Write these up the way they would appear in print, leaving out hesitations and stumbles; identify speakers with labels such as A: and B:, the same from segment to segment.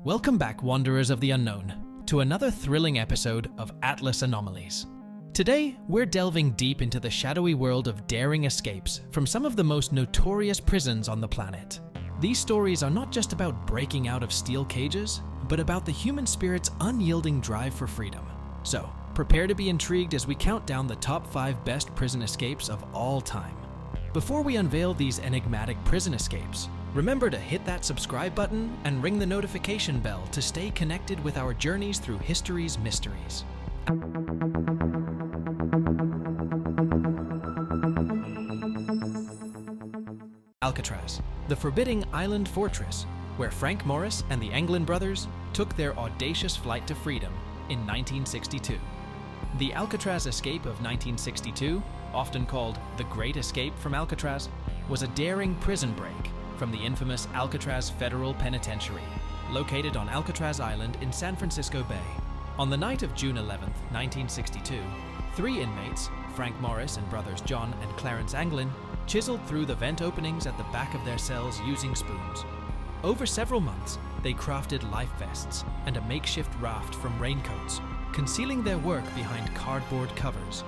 A: Welcome back, Wanderers of the Unknown, to another thrilling episode of Atlas Anomalies. Today, we're delving deep into the shadowy world of daring escapes from some of the most notorious prisons on the planet. These stories are not just about breaking out of steel cages, but about the human spirit's unyielding drive for freedom. So, prepare to be intrigued as we count down the top 5 best prison escapes of all time. Before we unveil these enigmatic prison escapes, remember to hit that subscribe button and ring the notification bell to stay connected with our journeys through history's mysteries. Alcatraz, the forbidding island fortress where Frank Morris and the Anglin brothers took their audacious flight to freedom in 1962. The Alcatraz Escape of 1962, often called the Great Escape from Alcatraz, was a daring prison break from the infamous Alcatraz Federal Penitentiary, located on Alcatraz Island in San Francisco Bay. On the night of June 11, 1962, 3 inmates, Frank Morris and brothers John and Clarence Anglin, chiseled through the vent openings at the back of their cells using spoons. Over several months, they crafted life vests and a makeshift raft from raincoats, concealing their work behind cardboard covers.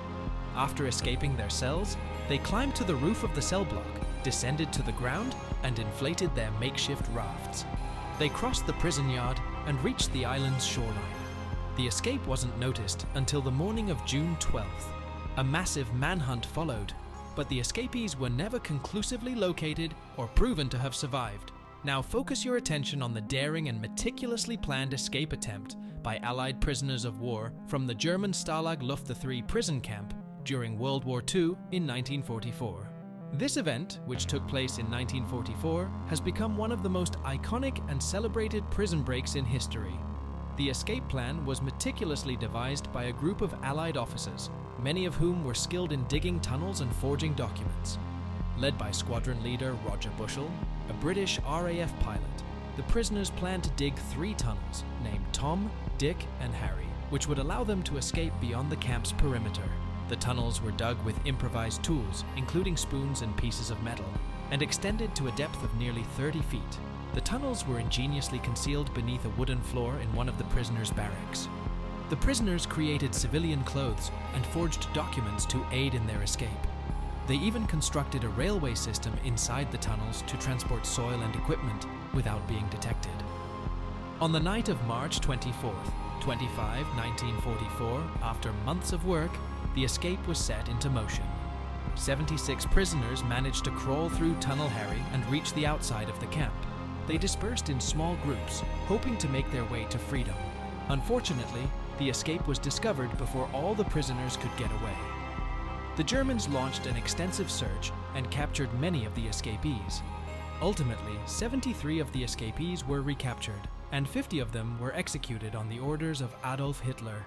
A: After escaping their cells, they climbed to the roof of the cell block, descended to the ground, and inflated their makeshift rafts. They crossed the prison yard and reached the island's shoreline. The escape wasn't noticed until the morning of June 12th. A massive manhunt followed, but the escapees were never conclusively located or proven to have survived. Now focus your attention on the daring and meticulously planned escape attempt by Allied prisoners of war from the German Stalag Luft III prison camp during World War II in 1944. This event, which took place in 1944, has become one of the most iconic and celebrated prison breaks in history. The escape plan was meticulously devised by a group of Allied officers, many of whom were skilled in digging tunnels and forging documents. Led by squadron leader Roger Bushell, a British RAF pilot, the prisoners planned to dig 3 tunnels, named Tom, Dick, and Harry, which would allow them to escape beyond the camp's perimeter. The tunnels were dug with improvised tools, including spoons and pieces of metal, and extended to a depth of nearly 30 feet. The tunnels were ingeniously concealed beneath a wooden floor in one of the prisoners' barracks. The prisoners created civilian clothes and forged documents to aid in their escape. They even constructed a railway system inside the tunnels to transport soil and equipment without being detected. On the night of March 24th, 25, 1944, after months of work, the escape was set into motion. 76 prisoners managed to crawl through Tunnel Harry and reach the outside of the camp. They dispersed in small groups, hoping to make their way to freedom. Unfortunately, the escape was discovered before all the prisoners could get away. The Germans launched an extensive search and captured many of the escapees. Ultimately, 73 of the escapees were recaptured, and 50 of them were executed on the orders of Adolf Hitler.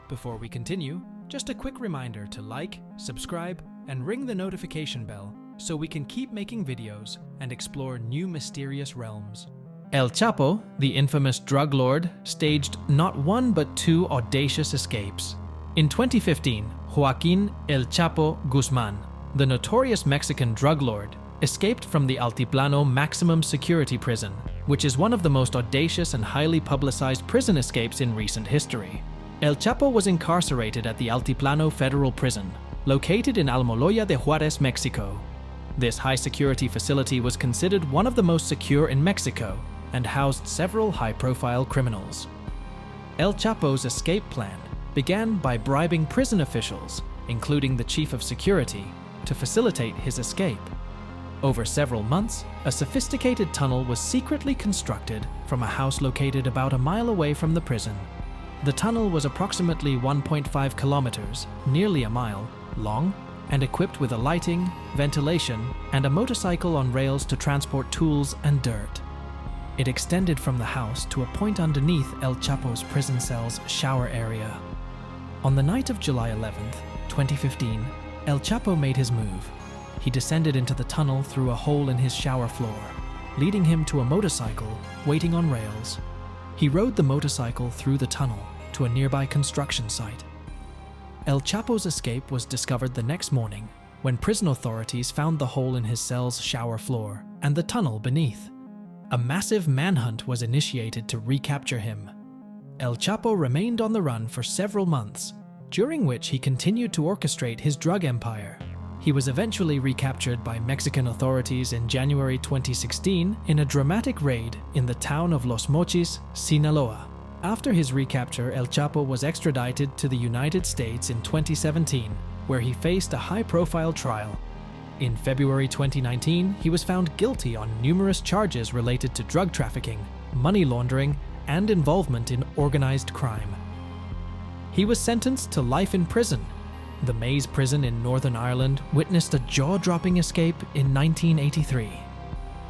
A: Before we continue, just a quick reminder to like, subscribe, and ring the notification bell so we can keep making videos and explore new mysterious realms. El Chapo, the infamous drug lord, staged not 1 but 2 audacious escapes. In 2015, Joaquin El Chapo Guzman, the notorious Mexican drug lord, escaped from the Altiplano maximum security prison, which is one of the most audacious and highly publicized prison escapes in recent history. El Chapo was incarcerated at the Altiplano Federal Prison, located in Almoloya de Juarez, Mexico. This high-security facility was considered one of the most secure in Mexico and housed several high-profile criminals. El Chapo's escape plan began by bribing prison officials, including the chief of security, to facilitate his escape. Over several months, a sophisticated tunnel was secretly constructed from a house located about a mile away from the prison. The tunnel was approximately 1.5 kilometers, nearly a mile, long, and equipped with a lighting, ventilation, and a motorcycle on rails to transport tools and dirt. It extended from the house to a point underneath El Chapo's prison cell's shower area. On the night of July 11th, 2015, El Chapo made his move. He descended into the tunnel through a hole in his shower floor, leading him to a motorcycle waiting on rails. He rode the motorcycle through the tunnel to a nearby construction site. El Chapo's escape was discovered the next morning when prison authorities found the hole in his cell's shower floor and the tunnel beneath. A massive manhunt was initiated to recapture him. El Chapo remained on the run for several months, during which he continued to orchestrate his drug empire. He was eventually recaptured by Mexican authorities in January 2016 in a dramatic raid in the town of Los Mochis, Sinaloa. After his recapture, El Chapo was extradited to the United States in 2017, where he faced a high-profile trial. In February 2019, he was found guilty on numerous charges related to drug trafficking, money laundering, and involvement in organized crime. He was sentenced to life in prison. The Maze prison in Northern Ireland witnessed a jaw-dropping escape in 1983.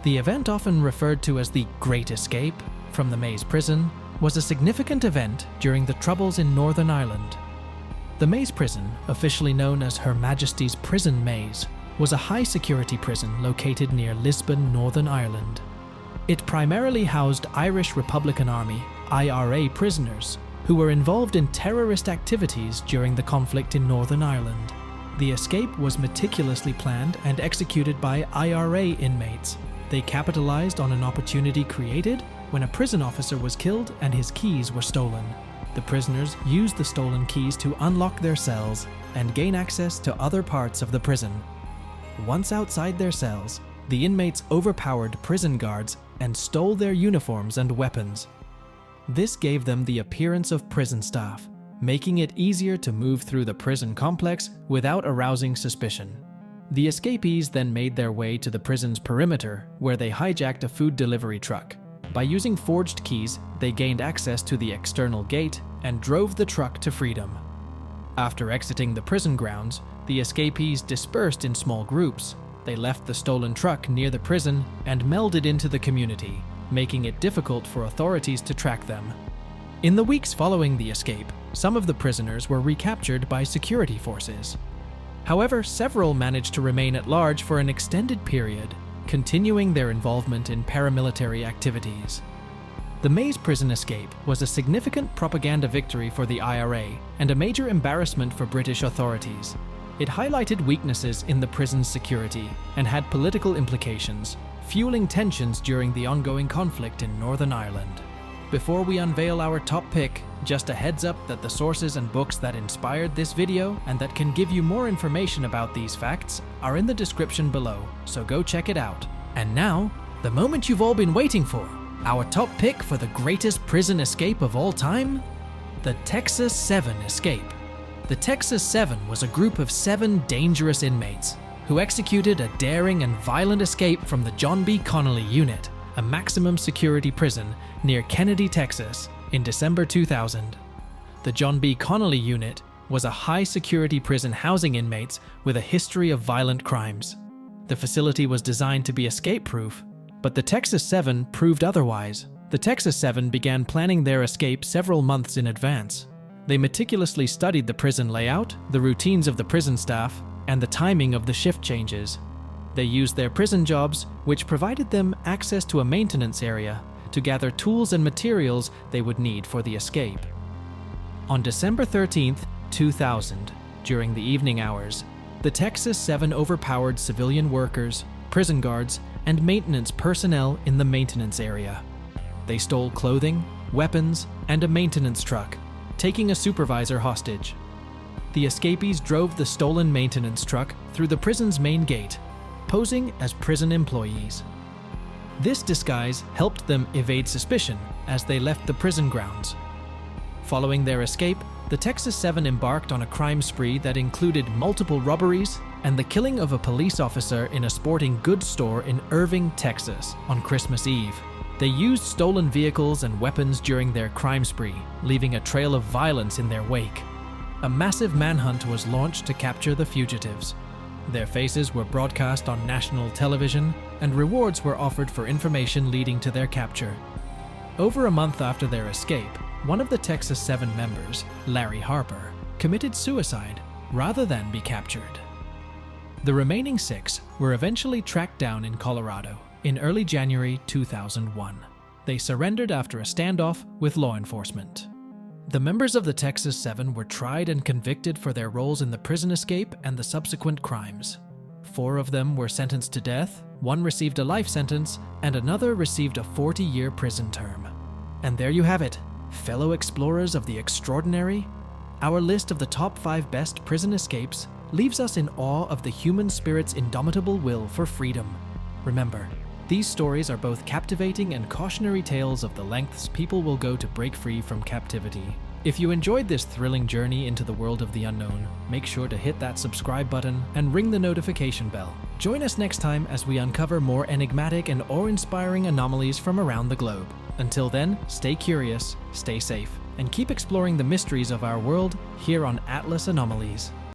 A: The event, often referred to as the Great Escape from the Maze prison, was a significant event during the Troubles in Northern Ireland. The Maze prison, officially known as Her Majesty's Prison Maze, was a high-security prison located near Lisbon, Northern Ireland. It primarily housed Irish Republican Army, IRA prisoners, who were involved in terrorist activities during the conflict in Northern Ireland. The escape was meticulously planned and executed by IRA inmates. They capitalized on an opportunity created when a prison officer was killed and his keys were stolen. The prisoners used the stolen keys to unlock their cells and gain access to other parts of the prison. Once outside their cells, the inmates overpowered prison guards and stole their uniforms and weapons. This gave them the appearance of prison staff, making it easier to move through the prison complex without arousing suspicion. The escapees then made their way to the prison's perimeter, where they hijacked a food delivery truck. By using forged keys, they gained access to the external gate and drove the truck to freedom. After exiting the prison grounds, the escapees dispersed in small groups. They left the stolen truck near the prison and melded into the community, making it difficult for authorities to track them. In the weeks following the escape, some of the prisoners were recaptured by security forces. However, several managed to remain at large for an extended period, continuing their involvement in paramilitary activities. The Maze prison escape was a significant propaganda victory for the IRA and a major embarrassment for British authorities. It highlighted weaknesses in the prison's security and had political implications, fueling tensions during the ongoing conflict in Northern Ireland. Before we unveil our top pick, just a heads up that the sources and books that inspired this video and that can give you more information about these facts are in the description below, so go check it out. And now, the moment you've all been waiting for, our top pick for the greatest prison escape of all time? The Texas 7 escape. The Texas 7 was a group of 7 dangerous inmates who executed a daring and violent escape from the John B. Connolly Unit, a maximum security prison near Kennedy, Texas, in December 2000. The John B. Connolly Unit was a high-security prison housing inmates with a history of violent crimes. The facility was designed to be escape-proof, but the Texas 7 proved otherwise. The Texas 7 began planning their escape several months in advance. They meticulously studied the prison layout, the routines of the prison staff, and the timing of the shift changes. They used their prison jobs, which provided them access to a maintenance area, to gather tools and materials they would need for the escape. On December 13th, 2000, during the evening hours, the Texas 7 overpowered civilian workers, prison guards, and maintenance personnel in the maintenance area. They stole clothing, weapons, and a maintenance truck, taking a supervisor hostage. The escapees drove the stolen maintenance truck through the prison's main gate, posing as prison employees. This disguise helped them evade suspicion as they left the prison grounds. Following their escape, the Texas 7 embarked on a crime spree that included multiple robberies and the killing of a police officer in a sporting goods store in Irving, Texas, on Christmas Eve. They used stolen vehicles and weapons during their crime spree, leaving a trail of violence in their wake. A massive manhunt was launched to capture the fugitives. Their faces were broadcast on national television, and rewards were offered for information leading to their capture. Over a month after their escape, one of the Texas 7 members, Larry Harper, committed suicide rather than be captured. The remaining 6 were eventually tracked down in Colorado in early January 2001. They surrendered after a standoff with law enforcement. The members of the Texas 7 were tried and convicted for their roles in the prison escape and the subsequent crimes. 4 of them were sentenced to death, one received a life sentence, and another received a 40-year prison term. And there you have it, fellow explorers of the extraordinary. Our list of the top 5 best prison escapes leaves us in awe of the human spirit's indomitable will for freedom. Remember, these stories are both captivating and cautionary tales of the lengths people will go to break free from captivity. If you enjoyed this thrilling journey into the world of the unknown, make sure to hit that subscribe button and ring the notification bell. Join us next time as we uncover more enigmatic and awe-inspiring anomalies from around the globe. Until then, stay curious, stay safe, and keep exploring the mysteries of our world here on Atlas Anomalies.